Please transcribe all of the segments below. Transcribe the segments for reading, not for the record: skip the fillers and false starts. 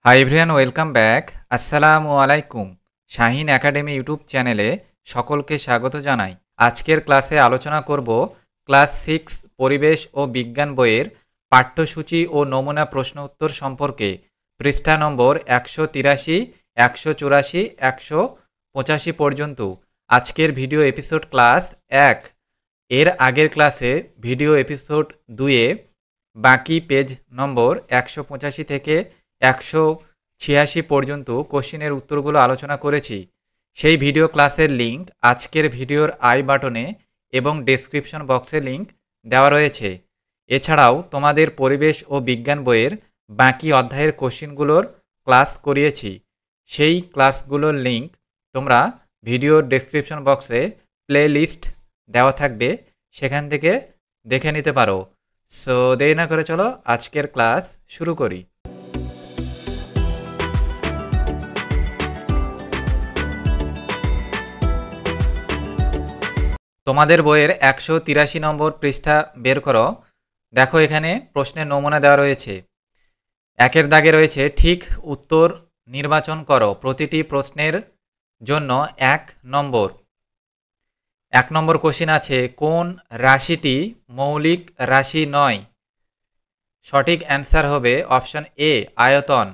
Hi everyone, welcome back. আসসালামু আলাইকুম। Shahin academy YouTube চ্যানেলে সকলকে স্বাগত জানাই। আজকের ক্লাসে আলোচনা করব ক্লাস 6 পরিবেশ ও বিজ্ঞান বইয়ের পাঠ্যসূচি ও নমুনা প্রশ্ন উত্তর সম্পর্কে। পৃষ্ঠা নম্বর 183, 184, 185 পর্যন্ত। আজকের ভিডিও এপিসোড ক্লাস 1। এর আগের ক্লাসে ভিডিও এপিসোড 2-এ বাকি পেজ নম্বর 185 থেকে 186 পর্যন্ত কোশ্চেনের উত্তরগুলো আলোচনা করেছি। সেই ভিডিও ক্লাসের লিঙ্ক আজকের ভিডিওর আই বাটনে এবং ডেসক্রিপশন বক্সে লিঙ্ক দেওয়া রয়েছে। এছাড়াও তোমাদের পরিবেশ ও বিজ্ঞান বইয়ের বাকি অধ্যায়ের কোশ্চেনগুলোর ক্লাস করিয়েছি। সেই ক্লাসগুলোর লিঙ্ক তোমরা ভিডিওর ডেসক্রিপশন বক্সে প্লে লিস্ট দেওয়া থাকবে, সেখান থেকে দেখে নিতে পারো। সো দেরি না করে চলো আজকের ক্লাস শুরু করি। তোমাদের বইয়ের 183 নম্বর পৃষ্ঠা বের করো। দেখো, এখানে প্রশ্নের নমুনা দেওয়া রয়েছে। একের দাগে রয়েছে ঠিক উত্তর নির্বাচন করো। প্রতিটি প্রশ্নের জন্য 1 নম্বর। 1 নম্বর কোশ্চেন আছে, কোন রাশিটি মৌলিক রাশি নয়? সঠিক অ্যান্সার হবে অপশন এ, আয়তন।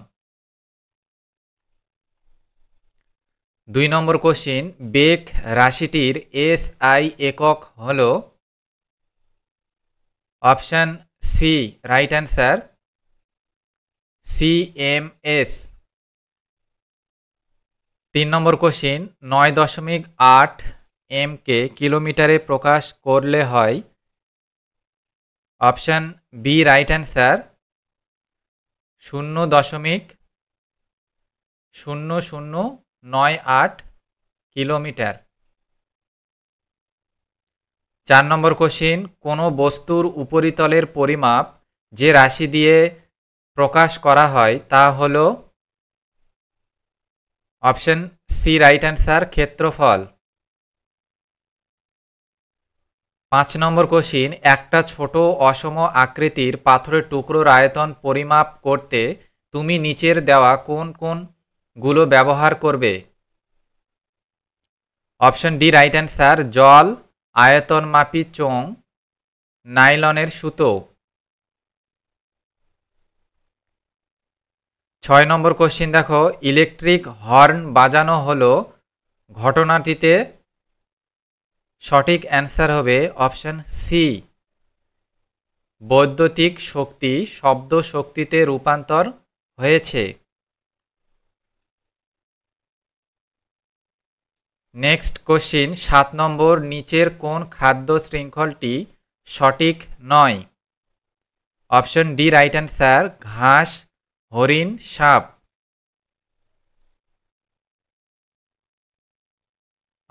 2 নম্বর কোশ্চেন, বেগ রাশিটির এসআই একক হল? Option C, right answer, CMS. 3 নম্বর কোশ্চেন, 9.8 কে কিলোমিটারে প্রকাশ করলে হয়? Option B, right answer, 0.0098 kilometre. 4 নম্বর কোশ্চেন, কোনো বস্তুর উপরিতলের পরিমাপ যে রাশি দিয়ে প্রকাশ করা হয় তা হল? অপশন সি, রাইট অ্যান্সার, ক্ষেত্রফল। 5 নম্বর কোশ্চেন, একটা ছোট অসম আকৃতির পাথরের টুকরোর আয়তন পরিমাপ করতে তুমি নিচের দেওয়া কোন কোনগুলো ব্যবহার করবে? অপশন ডি, রাইট অ্যান্সার, জল, আয়তনমাপী চোঙ, নাইলনের সুতো। 6 নম্বর কোশ্চেন দেখো, ইলেকট্রিক হর্ন বাজানো হলো ঘটনাটিতে? সঠিক অ্যান্সার হবে অপশন সি, বৈদ্যুতিক শক্তি শব্দ শক্তিতে রূপান্তর হয়েছে। নেক্সট কোশ্চেন, 7 নম্বর, নিচের কোন খাদ্য শৃঙ্খলটি সঠিক নয়? অপশন ডি, রাইট অ্যান্সার, ঘাস, হরিণ, সাপ।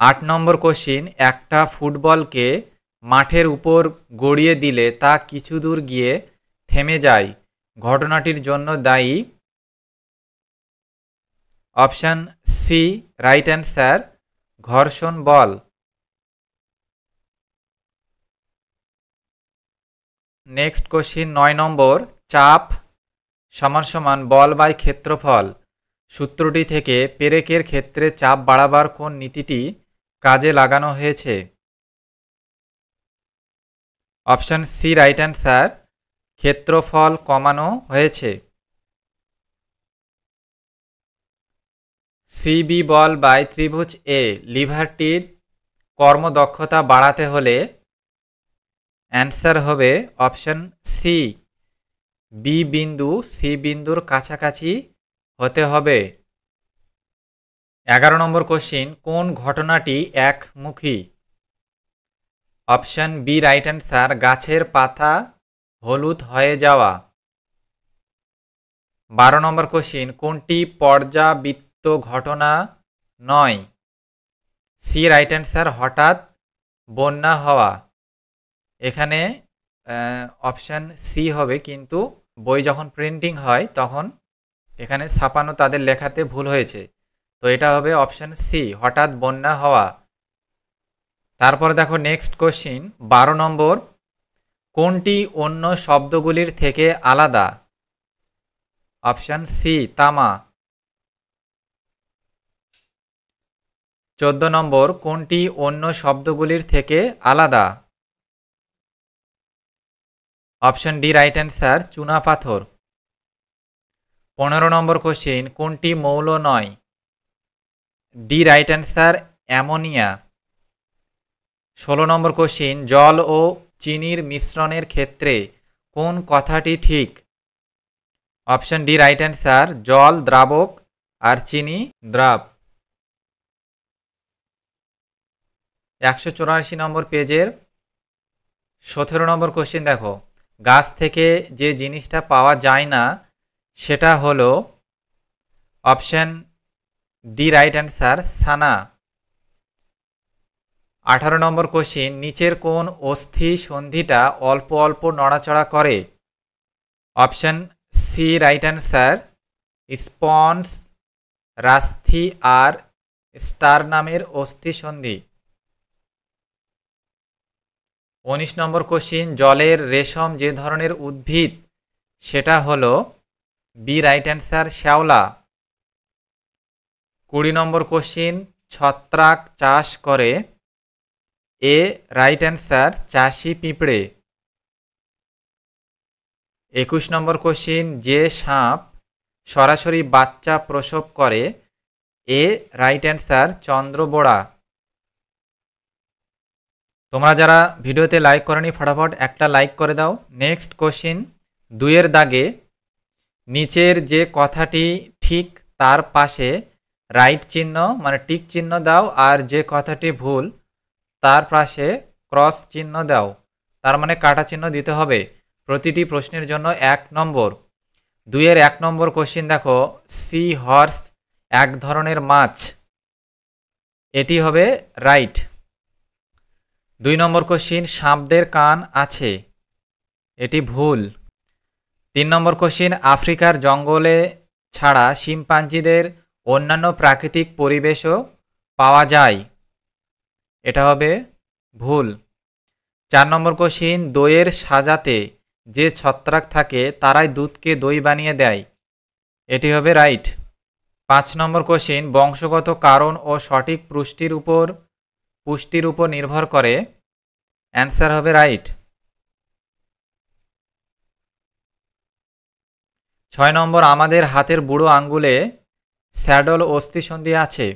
8 নম্বর কোশ্চেন, একটা ফুটবলকে মাঠের উপর গড়িয়ে দিলে তা কিছু দূর গিয়ে থেমে যায়, ঘটনাটির জন্য দায়ী? অপশন সি, রাইট অ্যান্সার, ঘর্ষণ বল। নেক্সট কোশ্চেন 9 নম্বর, চাপ সমান সমান বল বাই ক্ষেত্রফল সূত্রটি থেকে পেরেকের ক্ষেত্রে চাপ বাড়াবার কোন নীতিটি কাজে লাগানো হয়েছে? অপশন সি, রাইট অ্যান্সার, ক্ষেত্রফল কমানো হয়েছে। সিবি বল বাই ত্রিভুজ এ লিভারটির কর্মদক্ষতা বাড়াতে হলে? অ্যান্সার হবে অপশন সি, বি বিন্দু সি বিন্দুর কাছাকাছি হতে হবে। 11 নম্বর কোশ্চেন, কোন ঘটনাটি একমুখী? অপশন বি, রাইট অ্যান্সার, গাছের পাতা হলুদ হয়ে যাওয়া। 12 নম্বর কোশ্চেন, কোনটি পর্যাবৃত্ত ঘটনা নয়? সি, রাইট অ্যান্সার, হঠাৎ বন্যা হওয়া। এখানে অপশান সি হবে, কিন্তু বই যখন প্রিন্টিং হয় তখন এখানে ছাপানো তাদের লেখাতে ভুল হয়েছে, তো এটা হবে অপশান সি, হঠাৎ বন্যা হওয়া। তারপর দেখো নেক্সট কোশ্চিন 12 নম্বর, কোনটি অন্য শব্দগুলির থেকে আলাদা? অপশন সি তামা। 14 নম্বর, কোনটি অন্য শব্দগুলির থেকে আলাদা? অপশন ডি রাইট অ্যান্সার চুনা পাথর। 15 নম্বর কোশ্চেন, কোনটি মৌল নয়? D right answer ammonia. 16 নম্বর কোশ্চেন, জল ও চিনির মিশ্রণের ক্ষেত্রে কোন কথাটি ঠিক? অপশন ডি রাইট অ্যান্সার জল দ্রাবক আর চিনি দ্রাব। 184 নম্বর পেজের 17 নম্বর কোশ্চেন দেখো, গাছ থেকে যে জিনিসটা পাওয়া যায় না সেটা হলো অপশন ডি রাইট অ্যান্সার ছানা। 18 নম্বর কোশ্চেন, নিচের কোন অস্থি সন্ধিটা অল্প অল্প নড়াচড়া করে? অপশন সি রাইট অ্যান্সার স্পন্স, রাস্থি আর স্টার নামের অস্থি সন্ধি। 19 নম্বর কোশ্চেন, জলের রেশম যে ধরনের উদ্ভিদ সেটা হলো বি রাইট অ্যান্সার শ্যাওলা। 20 নম্বর কোশ্চেন, ছত্রাক চাষ করে? এ রাইট অ্যান্সার চাষি পিঁপড়ে। 21 নম্বর কোশ্চেন, যে সাপ সরাসরি বাচ্চা প্রসব করে? এ রাইট অ্যান্সার চন্দ্রবোড়া। তোমরা যারা ভিডিওতে লাইক করনি ফটাফট একটা লাইক করে দাও। নেক্সট কোশ্চেন, 2 দাগে নিচের যে কথাটি ঠিক তার পাশে রাইট চিহ্ন মানে টিক চিহ্ন দাও, আর যে কথাটি ভুল তার পাশে ক্রস চিহ্ন দাও, তার মানে কাটা চিহ্ন দিতে হবে। প্রতিটি প্রশ্নের জন্য 1 নম্বর। 2 1 নম্বর কোশ্চেন দেখো, সি হর্স এক ধরনের মাছ, এটি হবে রাইট। 2 নম্বর কোশ্চেন, সাপদের কান আছে, এটি ভুল। 3 নম্বর কোশ্চেন, আফ্রিকার জঙ্গলে ছাড়া শিম্পাঞ্জিদের অন্যান্য প্রাকৃতিক পরিবেশও পাওয়া যায়, এটা হবে ভুল। 4 নম্বর কোশ্চেন, দইয়ের সাজাতে যে ছত্রাক থাকে তারাই দুধকে দই বানিয়ে দেয়, এটি হবে রাইট। 5 নম্বর কোশ্চেন, বংশগত কারণ ও সঠিক পুষ্টির উপর নির্ভর করে, অ্যান্সার হবে রাইট। 6 নম্বর, আমাদের হাতের বুড়ো আঙ্গুলে স্যাডল অস্থিসন্ধি আছে,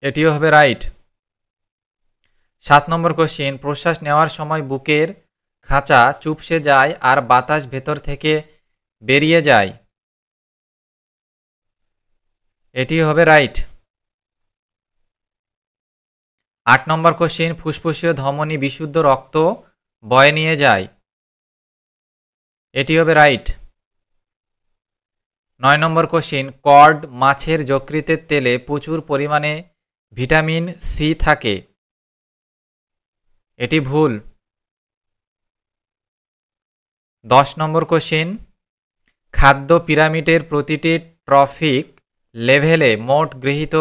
এটিও হবে রাইট। 7 নম্বর কোশ্চেন, প্রশ্বাস নেওয়ার সময় বুকের খাঁচা চুপসে যায় আর বাতাস ভেতর থেকে বেরিয়ে যায়, এটি হবে রাইট। 8 নম্বর কোশ্চেন, ফুসফুসীয় ধমনী বিশুদ্ধ রক্ত বয়ে নিয়ে যায়, এটি হবে রাইট। 9 নম্বর কোশ্চেন, কড মাছের যকৃতের তেলে প্রচুর পরিমাণে ভিটামিন সি থাকে, এটি ভুল। 10 নম্বর কোশ্চেন, খাদ্য পিরামিডের প্রতিটি ট্রফিক লেভেলে মোট গৃহীত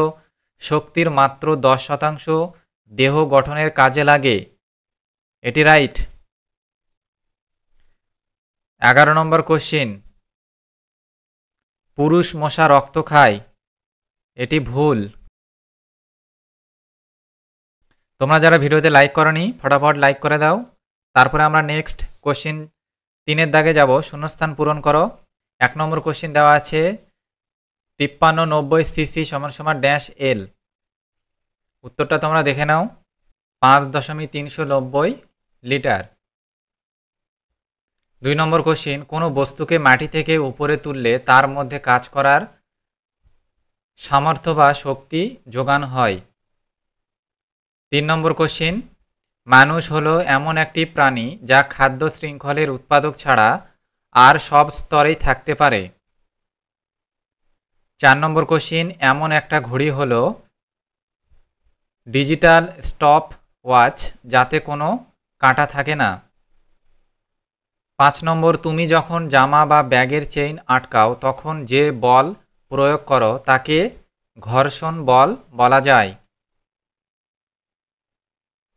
শক্তির মাত্র 10% দেহ গঠনের কাজে লাগে, এটি রাইট। 11 নম্বর কোশ্চেন, পুরুষ মশা রক্ত খায়, এটি ভুল। তোমরা যারা ভিডিওতে লাইক করনি ফটাফট লাইক করে দাও। তারপরে আমরা নেক্সট কোশ্চেন 3 দাগে যাব, শূন্যস্থান পূরণ করো। 1 নম্বর কোশ্চেন দেওয়া আছে 5390 সিসি = ড্যাশ এল, উত্তরটা তোমরা দেখে নাও, 5.390 লিটার। 2 নম্বর কোশ্চেন, কোনো বস্তুকে মাটি থেকে উপরে তুললে তার মধ্যে কাজ করার সামর্থ্য বা শক্তি যোগান হয়। 3 নম্বর কোশ্চেন, মানুষ হলো এমন একটি প্রাণী যা খাদ্য শৃঙ্খলের উৎপাদক ছাড়া আর সব স্তরেই থাকতে পারে। 4 নম্বর কোশ্চেন, এমন একটা ঘড়ি হলো ডিজিটাল স্টপ ওয়াচ যাতে কোনো কাঁটা থাকে না। 5 নম্বর, তুমি যখন জামা বা ব্যাগের চেইন আটকাও তখন যে বল প্রয়োগ করো তাকে ঘর্ষণ বল বলা যায়।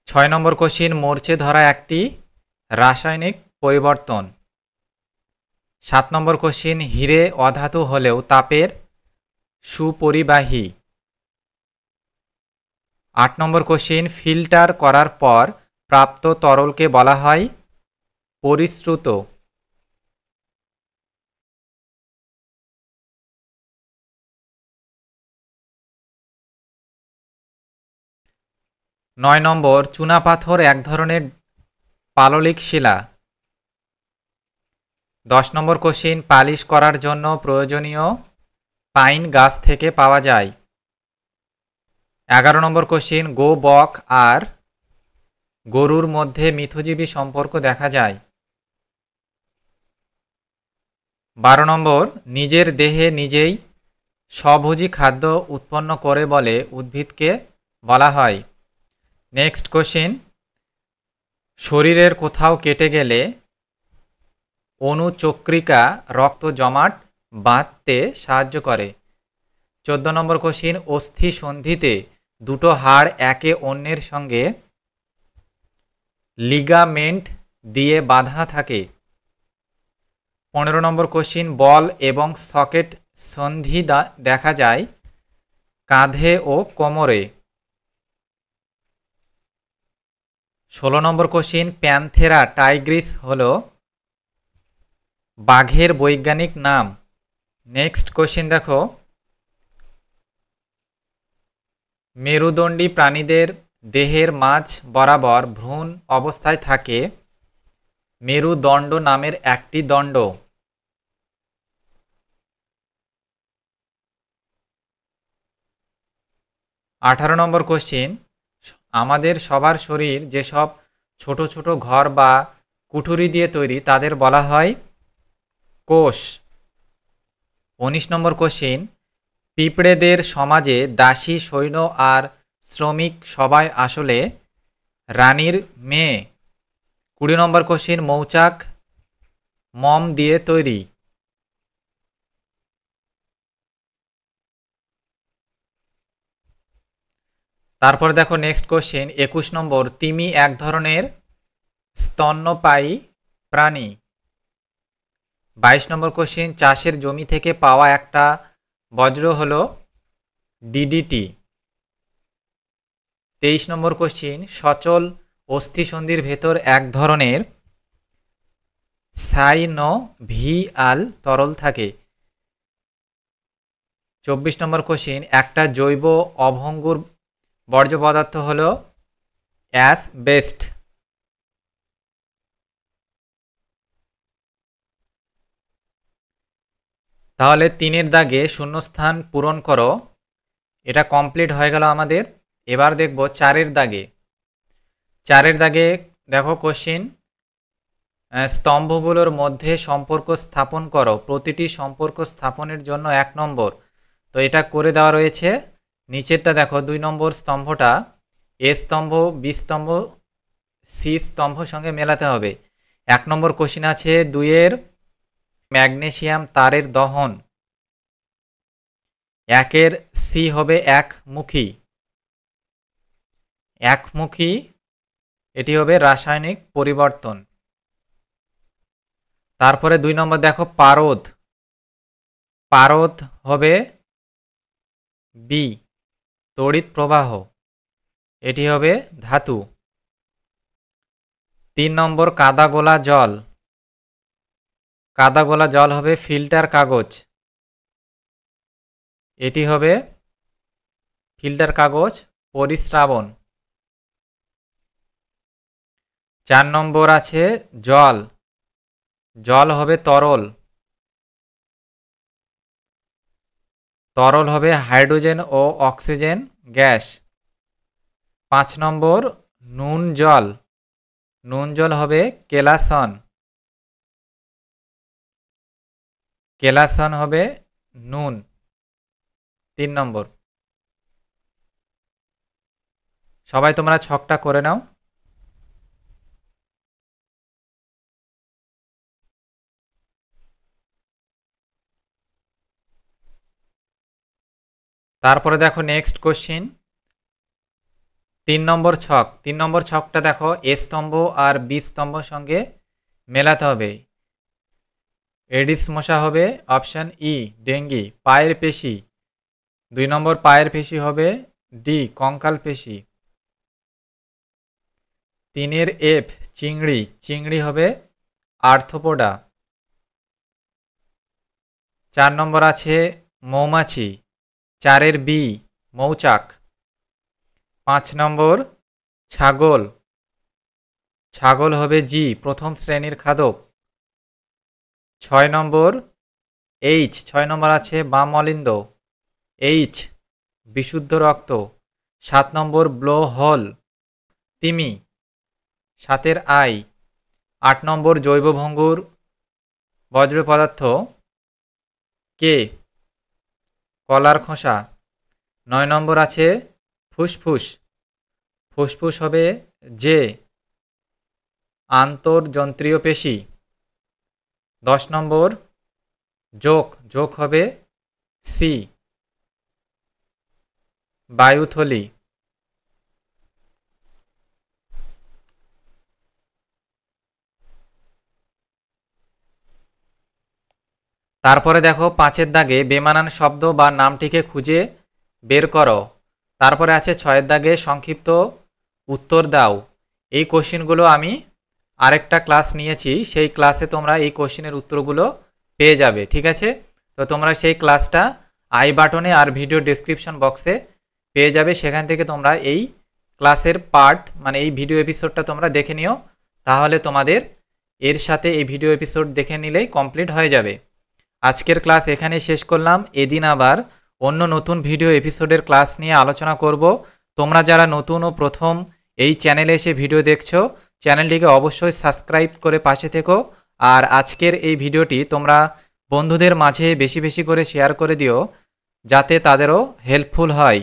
6 নম্বর কোশ্চেন, মরচে ধরা একটি রাসায়নিক পরিবর্তন। 7 নম্বর কোশ্চিন, হিরে অধাতু হলেও তাপের সুপরিবাহী। 8 নম্বর কোশ্চিন, ফিল্টার করার পর প্রাপ্ত তরলকে বলা হয় পরিশ্রুত। 9 নম্বর, চুনাপাথর এক ধরনের পাললিক শিলা। 10 নম্বর কোশ্চিন, পালিশ করার জন্য প্রয়োজনীয় পাইন গাছ থেকে পাওয়া যায়। 11 নম্বর কোশ্চিন, গো বক আর গরুর মধ্যে মিথজীবী সম্পর্ক দেখা যায়। 12 নম্বর, নিজের দেহে নিজেই স্বভোজী খাদ্য উৎপন্ন করে বলে উদ্ভিদকে বলা হয়। নেক্সট কোশ্চিন, শরীরের কোথাও কেটে গেলে অনুচক্রিকা রক্ত জমাট বাঁধতে সাহায্য করে। 14 নম্বর কোশ্চিন, অস্থি সন্ধিতে দুটো হাড় একে অন্যের সঙ্গে লিগামেন্ট দিয়ে বাঁধা থাকে। 15 নম্বর কোশ্চিন, বল এবং সকেট সন্ধি দেখা যায় কাঁধে ও কোমরে। 16 নম্বর কোশ্চিন, প্যান্থেরা টাইগ্রিস হলো বাঘের বৈজ্ঞানিক নাম। নেক্সট কোশ্চিন দেখো, মেরুদণ্ডী প্রাণীদের দেহের মাঝ বরাবর ভ্রূণ অবস্থায় থাকে মেরুদণ্ড নামের একটি দণ্ড। 18 নম্বর কোশ্চিন, আমাদের সবার শরীর যেসব ছোট ছোট ঘর বা কুঠুরি দিয়ে তৈরি তাদের বলা হয় কোষ। 19 নম্বর কোশ্চিন, পিঁপড়েদের সমাজে দাসী, সৈন্য আর শ্রমিক সবাই আসলে রানীর মেয়ে। 20 নম্বর কোশ্চিন, মৌচাক মম দিয়ে তৈরি। তারপর দেখো নেক্সট কোশ্চিন 21 নম্বর, তিমি এক ধরনের স্তন্যপায়ী প্রাণী। 22 নম্বর কোশ্চিন, চাষের জমি থেকে পাওয়া একটা বজ্র হলো ডিডিটি। 23 নম্বর কোশ্চিন, সচল অস্থিসন্ধির ভেতর এক ধরনের সাইনোভিয়াল তরল থাকে। 24 নম্বর কোশ্চিন, একটা জৈব অভঙ্গুর বর্জ্য পদার্থ হলো অ্যাসবেস্ট। তাহলে 3-এর দাগে শূন্যস্থান পূরণ করো। এটা কমপ্লিট হয়ে গেল আমাদের। এবার দেখব 4-এর দাগে। 4-এর দাগে দেখো কোশ্চিন, স্তম্ভগুলোর মধ্যে সম্পর্ক স্থাপন করো। প্রতিটি সম্পর্ক স্থাপনের জন্য 1 নম্বর। তো এটা করে দেওয়া রয়েছে। নিচেরটা দেখো 2 নম্বর স্তম্ভটা এ স্তম্ভ বি স্তম্ভ সি স্তম্ভ সঙ্গে মেলাতে হবে। 1 নম্বর কোশ্চিন আছে 2-এর ম্যাগনেসিয়াম তারের দহন। 1-এর সি হবে একমুখী। একমুখী এটি হবে রাসায়নিক পরিবর্তন। তারপরে 2 নম্বর দেখো পারদ। পারদ হবে বি তড়িৎ প্রবাহ, এটি হবে ধাতু। 3 নম্বর কাদা গোলা জল। কাদা গোলা জল হবে ফিল্টার কাগজ, এটি হবে ফিল্টার কাগজ পরিস্রাবণ। 4 নম্বর আছে জল। জল হবে তরল, তরল হবে হাইড্রোজেন ও অক্সিজেন গ্যাস। 5 নম্বর নুন জল। নুন জল হবে কেলাসন, কেলাসন হবে নুন। 3 নম্বর। সবাই তোমরা ছকটা করে নাও। তারপরে দেখো নেক্সট কোশ্চিন 3 নম্বর ছক। 3 নম্বর ছকটা দেখো এ স্তম্ভ আর বি স্তম্ভ সঙ্গে মেলাতে হবে। এডিস মশা হবে অপশান ই ডেঙ্গি। পায়ের পেশি 2 নম্বর পায়ের পেশি হবে ডি কঙ্কাল পেশি। 3 এফ চিংড়ি, চিংড়ি হবে আর্থ্রোপোডা। 4 নম্বর আছে মৌমাছি, 4 বি মৌচাক। 5 নম্বর ছাগল, ছাগল হবে জি প্রথম শ্রেণীর খাদক। 6 নম্বর এইচ, 6 নম্বর আছে বামলিন্দ, এইচ বিশুদ্ধ রক্ত। 7 নম্বর ব্লো হল তিমি, 7 আই। 8 নম্বর জৈব ভঙ্গুর বজ্র পদার্থ কে কলার খোসা। 9 নম্বর আছে ফুসফুস, ফুসফুস হবে যে আন্তর্যন্ত্রীয় পেশি। 10 নম্বর যোক, যোক হবে সি বায়ুথলি। তারপরে দেখো 5 দাগে বেমানান শব্দ বা নামটিকে খুঁজে বের করো। তারপরে আছে 6 দাগে সংক্ষিপ্ত উত্তর দাও। এই কোশ্চেনগুলো আমি আরেকটা ক্লাস নিয়েছি, সেই ক্লাসে তোমরা এই কোশ্চেনের উত্তরগুলো পেয়ে যাবে, ঠিক আছে? তো তোমরা সেই ক্লাসটা আই বাটনে আর ভিডিও ডেসক্রিপশন বক্সে পেয়ে যাবে, সেখান থেকে তোমরা এই ক্লাসের পার্ট মানে এই ভিডিও এপিসোডটা তোমরা দেখে নিও। তাহলে তোমাদের এর সাথে এই ভিডিও এপিসোড দেখে নিলেই কমপ্লিট হয়ে যাবে। আজকের ক্লাস এখানেই শেষ করলাম। এদিন আবার অন্য নতুন ভিডিও এপিসোডের ক্লাস নিয়ে আলোচনা করব। তোমরা যারা নতুন ও প্রথম এই চ্যানেলে এসে ভিডিও দেখছো, চ্যানেলটিকে অবশ্যই সাবস্ক্রাইব করে পাশে থেকো। আর আজকের এই ভিডিওটি তোমরা বন্ধুদের মাঝে বেশি বেশি করে শেয়ার করে দিও, যাতে তাদেরও হেল্পফুল হয়।